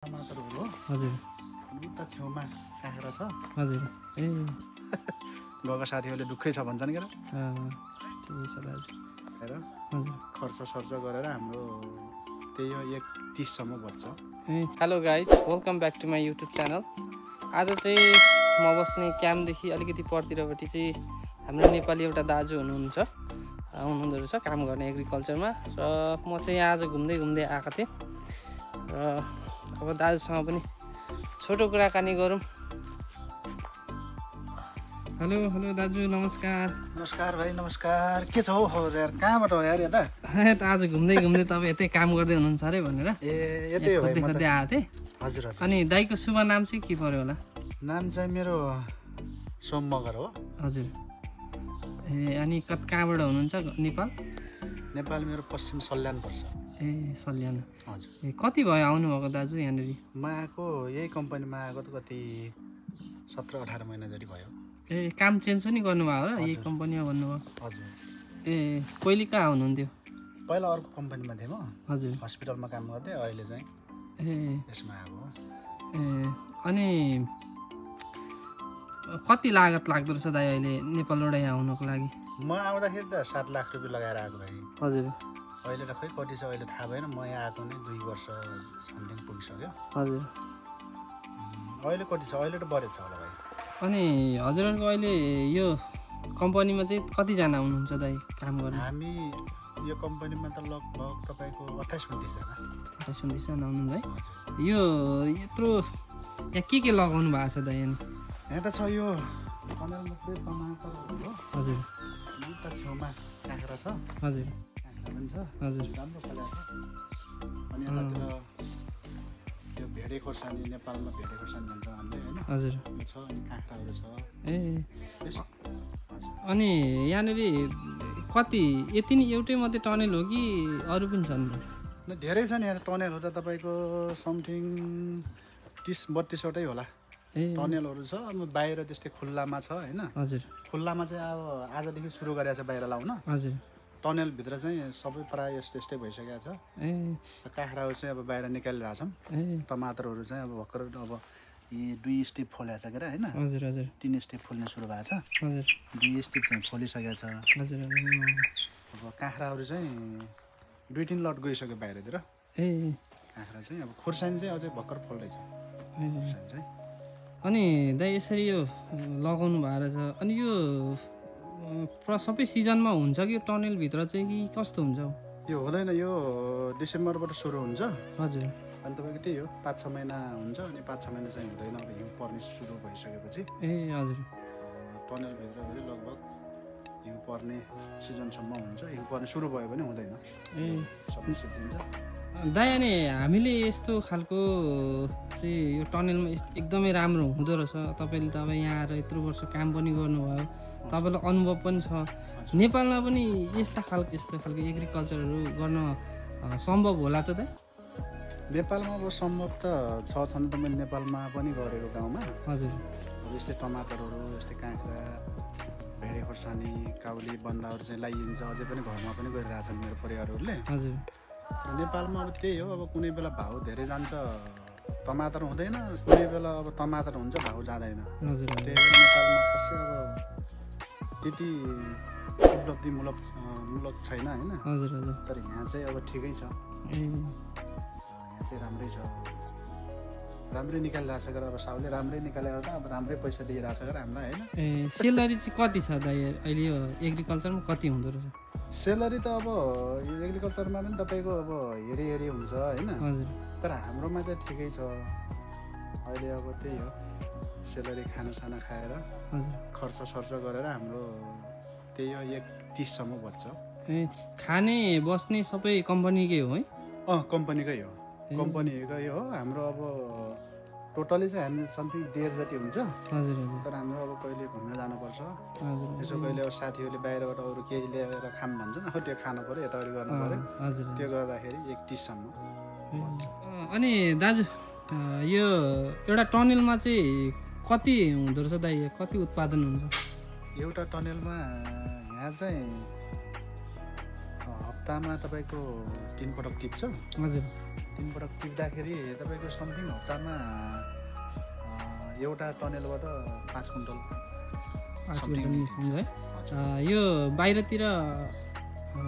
टमाटर हो हजुर उता छेउमा काँक्रा छ हजुर ए गएका साथीहरूले दुःखै छ भन्छन् के ठिकै छ दाजु र हजुर खर्च सर्च गरेर हाम्रो त्यही हो 1:30 सम्म बच्छ। Hello guys, welcome back to my YouTube channel. आज चाहिँ म बस्ने क्याम्पदेखि अलिकति परतिरपट्टि चाहिँ हाम्रो नेपाली एउटा दाजु हुनुहुँदो रहेछ काम गर्ने एग्रिकल्चरमा, र म चाहिँ यहाँ आज घुम्दै आएको थिएँ र अब दाजुसँग पनि छोटो कुराकानी गरौँ। हेलो हेलो दाजु, नमस्कार। नमस्कार भाइ, नमस्कार। के छ हौ खबर यार? कहाँबाट हो यार यता? त आज घुम्दै तपाईँ यतै काम गर्दै हुनुहुन्छ अरे भनेर यतै हो भाइ, म खोज्दै आएको थिएँ। हजुर हजुर। अनि दाइको शुभ नाम चाहिँ के पर्यो होला? नाम चाहिँ मेरो सोम मगर हो। हजुर। ए अनि कहाँबाट हुनुहुन्छ? नेपाल? नेपाल मेरो पश्चिम सल्यान पर्छ। ए सल्यान। हजुर। ए कति भयो आउनुभएको दाजु यहाँनिर? म आएको यही कम्पनीमा आएको त कति 17-18 महिना जति भयो। ए काम चेन्ज पनि गर्नुभयो होला यही कम्पनीमा भन्नुभयो? हजुर। ए पहिले कहाँ हुनुहुन्थ्यो? पहिला अर्को कम्पनीमा थिएँ म। हजुर। हस्पिटलमा काम गर्थेँ, अहिले चाहिँ यसमा आएको। ए अनि कति लागत लाग्दो रहेछ दाइ अहिले नेपालबाट यहाँ आउनको लागि? म आउँदाखेरि त 7 लाख रुपियाँ लगाएर आएको भाइ। हजुर। अहिले त खै कति छ अहिले थाहा भएन, म यहाँ आएको नै 2 वर्ष समथिङ पुगिसक्यो। हजुर। अहिले कति छ? अहिले त बढेछ होला भाइ। अनि हजुरहरूको अहिले यो कम्पनीमा चाहिँ कतिजना हुनुहुन्छ दाइ काम गर्ने? हामी यो कम्पनीमा त लगभग तपाईँको 28-29 जना। 28-29 जना हुनुहुन्छ है? यो यत्रो यहाँ के लगाउनु भएको छ दाइ? यहाँ त छ यो टमाटर हो। हजुर। उता छेउमा काँक्रा छ। हजुर। काँक्रा पनि छ। हजुर। राम्रो फलाएको छ। अनि यतातिर यो भेडे खोर्सानी, नेपालमा भेडे खोर्सानी भन्छ हामीले हैन? हजुर। यो छ अनि काँक्राहरू छ। ए अनि यहाँनिर कति यति नै एउटै मात्रै टनेल हो कि अरू पनि छन्? धेरै छ नि यहाँ टनेलहरू त तपाईँको समथिङ 30-32 वटै होला। टनेलहरू छ। अब बाहिर त्यस्तै खुल्लामा छ हैन? हजुर। खुल्लामा चाहिँ अब आजदेखि सुरु गरेको छ बाहिर लाउन। हजुर। टनेलभित्र चाहिँ सबै प्रायः यस्तै भइसकेको छ। काँक्राहरू चाहिँ अब बाहिर निकालिरहेको छौँ। टमाटरहरू चाहिँ अब भर्खर अब यी 2 स्टेप फोलेको छ के हैन? हजुर हजुर। 3 स्टेप फोल्ने सुरु भएको छ। हजुर। 2 स्टेप चाहिँ फोलिसकेको छ। हजुर। अब काँक्राहरू चाहिँ 2-3 लट गइसक्यो बाहिरतिर। काँक्रा चाहिँ अब खुर्सानी चाहिँ अझै भर्खर फोल्दैछ। खुर्सानी चाहिँ अनि दाइ यसरी यो लगाउनु भएको रहेछ, अनि यो सबै सिजनमा हुन्छ कि टनेलभित्र चाहिँ कि कस्तो हुन्छ? यो हुँदैन, यो डिसेम्बरबाट सुरु हुन्छ। हजुर। अनि तपाईँको त्यही हो 5-6 महिना हुन्छ, अनि 5-6 महिना चाहिँ हुँदैन। अब हिउँ पर्ने सुरु भइसकेपछि हजुर टनेलभित्र पनि लगभग हिउँ पर्ने सिजनसम्म हुन्छ। हिउँ पर्ने सुरु भयो भने हुँदैन, सबै सिद्धिन्छ। दाइ अनि हामीले यस्तो खालको चाहिँ यो टनेलमा एकदमै राम्रो हुँदो रहेछ। तपाईँले त अब यहाँ आएर यत्रो वर्ष काम पनि गर्नुभयो, तपाईँलाई अनुभव पनि छ। नेपालमा पनि यस्तो खालको एग्रिकल्चरहरू गर्न सम्भव होला त दाइ? नेपालमा अब सम्भव त छन् त। मैले नेपालमा पनि गरेको गाउँमा। हजुर। अब यस्तै टमाटरहरू, यस्तै काँक्रा, भेडे खोर्सानी, काउली, बन्दाहरू चाहिँ लगाइन्छ। अझै पनि घरमा पनि गरिरहेछन् मेरो परिवारहरूले। हजुर। नेपालमा अब त्यही हो, अब कुनै बेला भाउ धेरै जान्छ, टमाटर हुँदैन। कुनै बेला अब टमाटर हुन्छ, भाउ जाँदैन। हजुर। त्यही भएर नेपालमा खासै अब त्यति उपलब्धिमूलक छैन हैन? हजुर हजुर। तर यहाँ चाहिँ अब ठिकै छ। यहाँ चाहिँ राम्रै छ, राम्रै निकालिरहेको छ। अब साउले राम्रै निकालेर त अब राम्रै पैसा दिइरहेको छ हामीलाई हैन? सेलरी चाहिँ कति छ दाइ अहिले यो एग्रिकल्चरमा? कति हुँदो रहेछ सेलरी? त अब यो एग्रिकल्चरमा पनि तपाईँको अब हेरी हुन्छ हैन? हजुर। तर हाम्रोमा चाहिँ ठिकै छ अहिले। अब त्यही हो, सेलरी खानासाना खाएर खर्च सर्च गरेर हाम्रो त्यही हो 1:30 सम्म बच्छ। खाने बस्ने सबै कम्पनीकै हो है? कम्पनीकै हो, कम्पनीकै हो। हाम्रो अब टोटली चाहिँ हामी समथिङ 1.5 जति हुन्छ। हजुर। तर हाम्रो अब कहिले घुम्न जानुपर्छ, यसो कहिले अब साथीहरूले बाहिरबाट अरू केही ल्याएर खाम भन्छन्, अब त्यो खानु पऱ्यो, यताउति गर्नु पऱ्यो। हजुर। त्यो गर्दाखेरि 1:30 सम्म बच्छ। अनि दाजु यो एउटा टनेलमा चाहिँ कति हुँदो रहेछ दाइ? कति उत्पादन हुन्छ एउटा टनेलमा? यहाँ चाहिँ हप्तामा तपाईँको 3 पटक टिप्छ। हजुर 3 पटक टिप्दाखेरि तपाईँको समथिङ हप्तामा एउटा टनेलबाट 5 कुन्टल समथिङ हुन्छ है। यो बाहिरतिर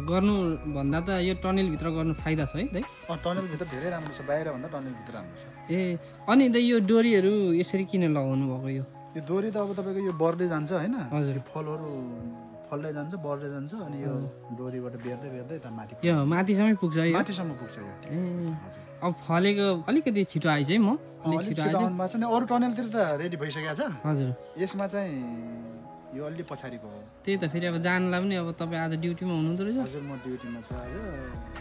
गर्नुभन्दा त यो टनेलभित्र गर्नु फाइदा छ है दाइ? टनेलभित्र धेरै राम्रो छ, बाहिरभन्दा टनेलभित्र राम्रो छ। ए अनि दाइ यो डोरीहरू यसरी किन लगाउनु भएको? यो डोरी त अब तपाईँको यो बढ्दै जान्छ होइन, हजुर फलहरू फल्दै जान्छ बढ्दै जान्छ अनि यो डोरीबाट बेर्दै बेर्दै यता माथि यो माथिसम्म पुग्छ है? माथिसम्म पुग्छ यो। ए अब फलेको अलिकति छिटो आइज है, म अलिक छिटो आइज। अरू टनेलतिर त रेडी भइसकेको छ। हजुर यसमा चाहिँ यो अलि पछाडिको हो। त्यही त फेरि अब जानलाई पनि अब तपाईँ आज ड्युटीमा हुनुहुँदो रहेछ? हजुर म ड्युटीमा छु आज,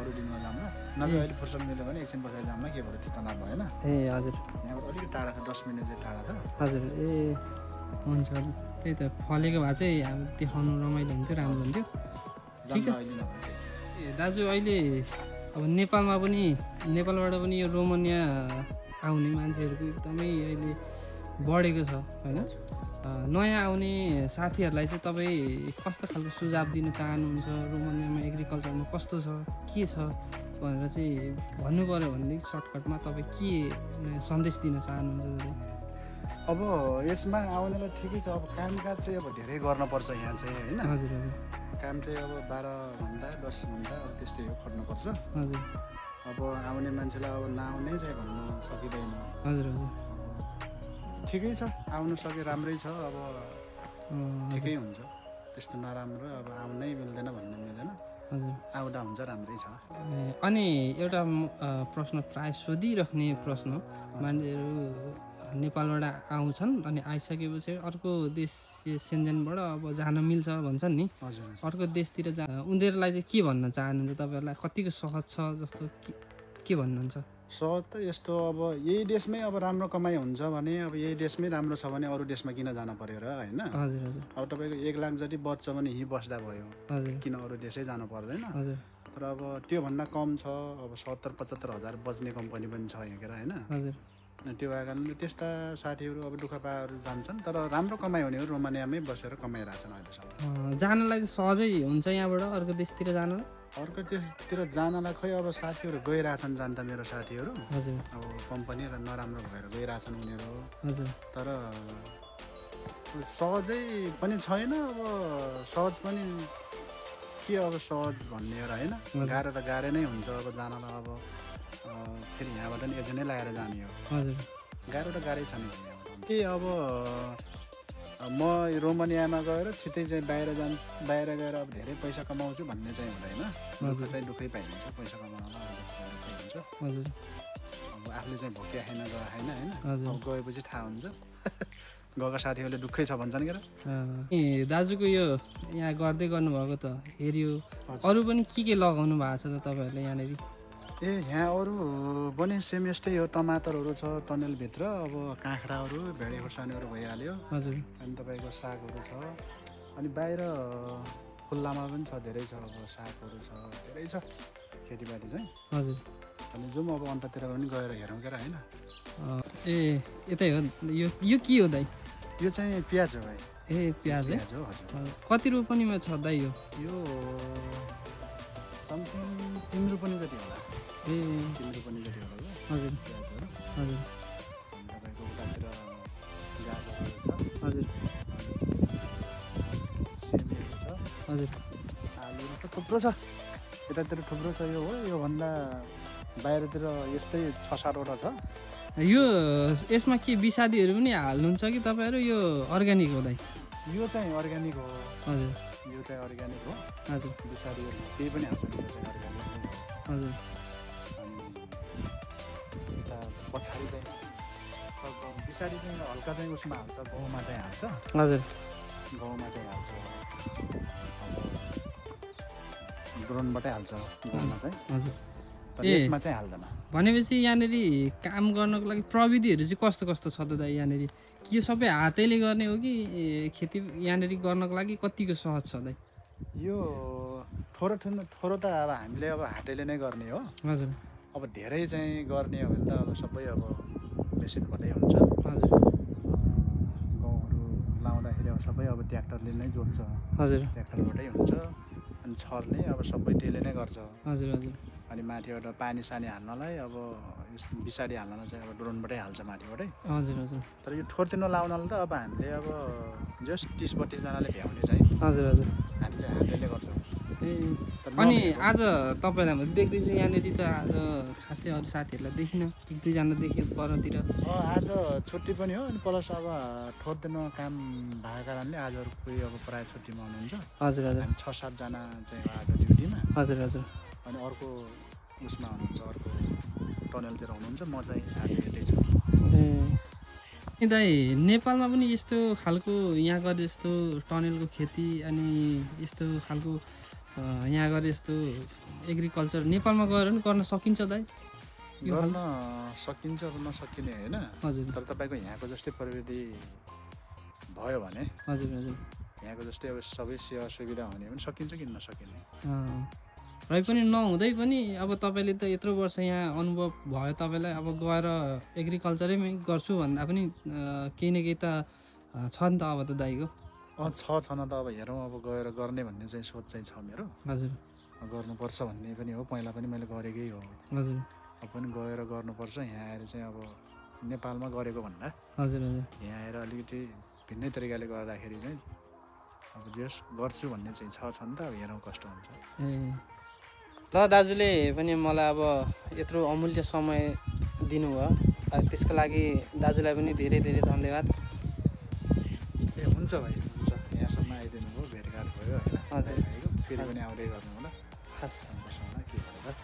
अरू दिनमा जाम्ला नभए अहिले फुर्सद मिल्यो भने एकछिन पछाडि जाम्ला, के भयो त्यो तनाव भएन। ए हजुर यहाँबाट अलिकति टाढा छ, 10 मिनट चाहिँ टाढा छ। हजुर ए हुन्छ, त्यही त फलेको भए चाहिँ अब देखाउनु रमाइलो हुन्थ्यो, राम्रो हुन्थ्यो। ठिक छ ए दाजु, अहिले अब नेपालमा पनि नेपालबाट पनि यो रोमानिया आउने मान्छेहरूको एकदमै अहिले बढेको छ होइन? नयाँ आउने साथीहरूलाई चाहिँ तपाईँ कस्तो खालको सुझाव दिन चाहनुहुन्छ? रोमानियामा एग्रिकल्चरमा कस्तो छ, के छ भनेर चाहिँ भन्नु पऱ्यो भनेदेखि सर्टकटमा तपाईँ के सन्देश दिन चाहनुहुन्छ? अब यसमा आउनेलाई ठिकै छ, अब कामकाज चाहिँ अब धेरै गर्नुपर्छ यहाँ चाहिँ होइन। हजुर हजुर काम चाहिँ अब 12 घन्टा 10 घन्टा अब त्यस्तै हो, खट्नुपर्छ। हजुर अब आउने मान्छेलाई अब नआउने चाहिँ भन्न सकिँदैन। हजुर हजुर ठिकै छ, आउनु सके राम्रै छ। अब ठिकै हुन्छ, त्यस्तो नराम्रो अब आउनै मिल्दैन भन्ने मिल्दैन, हजुर आउँदा हुन्छ राम्रै छ। अनि एउटा प्रश्न प्राय सोधिराख्ने प्रश्न, मान्छेहरू नेपालबाट आउँछन् अनि आइसकेपछि अर्को देश सेन्जेनबाट अब जान मिल्छ भन्छन् नि, हजुर अर्को देशतिर उनीहरूलाई चाहिँ के भन्न चाहनुहुन्छ? तपाईँहरूलाई कतिको सहज छ जस्तो के भन्नुहुन्छ? सहज त यस्तो, अब यही देशमै अब राम्रो कमाइ हुन्छ भने अब यही देशमै राम्रो छ भने अरू देशमा किन जान पर्यो र होइन? हजुर हजुर अब तपाईँको 1 लाख जति बच्छ भने यहीँ बस्दा भयो, हजुर किन अरू देशै जानु पर्दैन? हजुर तर अब त्योभन्दा कम छ, अब 70-75 हजार बज्ने कम्पनी पनि छ यहाँनिर होइन। हजुर त्यो भएको कारणले त्यस्ता साथीहरू अब दुःख पाएर जान्छन्, तर राम्रो कमाइ हुनेहरू रोमानियामै बसेर कमाइरहेछन् अहिलेसम्म। जानलाई चाहिँ सहजै हुन्छ यहाँबाट अर्को देशतिर जानलाई? अर्को देशतिर जानलाई खै अब साथीहरू गइरहेछन्, जान त मेरो साथीहरू हजुर अब कम्पनी र नराम्रो भएर गइरहेछन् उनीहरू। हजुर तर सहजै पनि छैन, अब सहज पनि के अब सहज भन्ने हो र होइन? गाह्रो त गाह्रो नै हुन्छ अब जानलाई। अब फेरि यहाँबाट नि एजेन्टै लगाएर जाने हो। हजुर गाह्रो त गाह्रै छ नि के अब म रोमानियामा गएर छिट्टै चाहिँ बाहिर गएर अब धेरै पैसा कमाउँछु भन्ने चाहिँ हुँदैन। दुःख चाहिँ दुःखै पाइन्छ, पैसा कमाउन हुन्छ। हजुर अब आफूले चाहिँ भोकिया खाइन गयो होइन होइन, अब गएपछि थाहा हुन्छ। गएको साथीहरूले दुःखै छ भन्छन् क्या। दाजुको यो यहाँ गर्दै गर्नुभएको त हेऱ्यो, अरू पनि के लगाउनु भएको छ त तपाईँहरूले यहाँनिर? यहाँ अरू पनि सेम यस्तै हो, टमाटरहरू छ टनेलभित्र, अब काँक्राहरू भेडे खोर्सानीहरू भइहाल्यो। हजुर अनि तपाईँको सागहरू छ, अनि बाहिर खुल्लामा पनि छ, धेरै छ, अब सागहरू छ, धेरै छ खेतीपाती चाहिँ। हजुर अनि जाउँ अब अन्ततिर पनि गएर हेरौँ क्या होइन? ए यतै हो यो के हो दाइ? यो चाहिँ प्याज हो भाइ। ए प्याज है? हो हजुर। कति रोपनीमा छ दाइ यो? यो समथिङ 3 रोपनी जति होला। ए 3 रोपनी जति होला हजुर प्याजहरू। हजुर तपाईँको उतातिर गाजरहरू छ, हजुर सिमीहरू छ, हजुर आलुहरू त थुप्रो छ, यतातिर थुप्रो छ। यो हो, योभन्दा बाहिरतिर यस्तै 6-7वटा छ। यो यसमा के विषादीहरू पनि हाल्नुहुन्छ कि तपाईँहरू? यो अर्ग्यानिक हो दाइ? यो चाहिँ अर्ग्यानिक हो। हजुर यो चाहिँ अर्ग्यानिक हो। हजुर विषादीहरू केही पनि हाल्छ, यो चाहिँ अर्ग्यानिक हो। हजुर अनि यता पछाडि चाहिँ विषादी चाहिँ हल्का चाहिँ उसमा हाल्छ, गहुँमा चाहिँ हाल्छ। हजुर गहुँमा चाहिँ हाल्छ, अब ड्रोनबाटै हाल्छ गहुँमा चाहिँ। हजुर तर यसमा चाहिँ हाल्दैन। भनेपछि यहाँनिर काम गर्नको लागि प्रविधिहरू चाहिँ कस्तो कस्तो छ त दाइ यहाँनिर? के सबै हातैले गर्ने हो कि खेती यहाँनिर गर्नको लागि कतिको सहज छ दाइ? यो थोरो त अब हामीले अब हातैले नै गर्ने हो। हजुर अब धेरै चाहिँ गर्ने हो भने त अब सबै अब मेसिनबाटै हुन्छ। हजुर गहुँहरू लाउँदाखेरि अब सबै अब ट्र्याक्टरले नै जोत्छ। हजुर ट्र्याक्टरबाटै हुन्छ। अनि छर्ने अब सबै त्यसले नै गर्छ। हजुर हजुर अनि माथिबाट पानी सानी हाल्नलाई अब बिसाडी हाल्नलाई चाहिँ अब ड्रोनबाटै हाल्छ माथिबाटै। हजुर हजुर तर यो ठोर्तिनो लाउनलाई त अब हामीले अब जस्ट 30-32 जनाले भ्याउने चाहिँ हजुर हजुर हामी चाहिँ हातले गर्छौँ। ए अनि आज तपाईँलाई म देख्दैछु यहाँनिर त आज खासै अरू साथीहरूलाई देखिनँ, 1-2 जना देख्यो परतिर। आज छुट्टी पनि हो अनि प्लस अब ठोर्तिनो काम भएको कारणले आजहरू कोही अब प्रायः छुट्टीमा हुनुहुन्छ। हजुर हजुर हामी 6-7 जना चाहिँ आज ड्युटीमा। हजुर हजुर अनि अर्को उसमा हुनुहुन्छ, अर्को टनलतिर हुनुहुन्छ, म चाहिँ आज यतै छु। ए दाइ नेपालमा पनि यस्तो खालको यहाँ गरे यस्तो टनलको खेती अनि यस्तो खालको यहाँ गरे यस्तो एग्रिकल्चर नेपालमा गएर पनि गर्न सकिन्छ दाइ? गर्न सकिन्छ अब नसकिने होइन। हजुर तर तपाईँको यहाँको जस्तै प्रविधि भयो भने, हजुर हजुर यहाँको जस्तै अब सबै सेवा सुविधा हुने भने सकिन्छ किन नसकिने। र पनि नहुँदै पनि अब तपाईँले त यत्रो वर्ष यहाँ अनुभव भयो तपाईँलाई, अब गएर एग्रिकल्चरै गर्छु भन्दा पनि केही न केही त छ नि त अब त दाइको? छ न त अब हेरौँ, अब गएर गर्ने भन्ने चाहिँ सोच चाहिँ छ मेरो। हजुर गर्नुपर्छ भन्ने पनि हो, पहिला पनि मैले गरेकै हो। हजुर अब पनि गएर गर्नुपर्छ यहाँ आएर चाहिँ। अब नेपालमा गरेको भन्दा हजुर हजुर यहाँ आएर अलिकति भिन्नै तरिकाले गर्दाखेरि चाहिँ अब जस गर्छु भन्ने चाहिँ छ नि त। अब हेरौँ कस्तो हुन्छ। ए ल दाजुले पनि मलाई अब यत्रो अमूल्य समय दिनुभयो, त्यसको लागि दाजुलाई पनि धेरै धेरै धन्यवाद। ए हुन्छ भाइ, हुन्छ। यहाँसम्म आइदिनु भयो, भेटघाट भयो होइन। हजुर फेरि पनि आउँदै गर्नु होला। हस् के भएर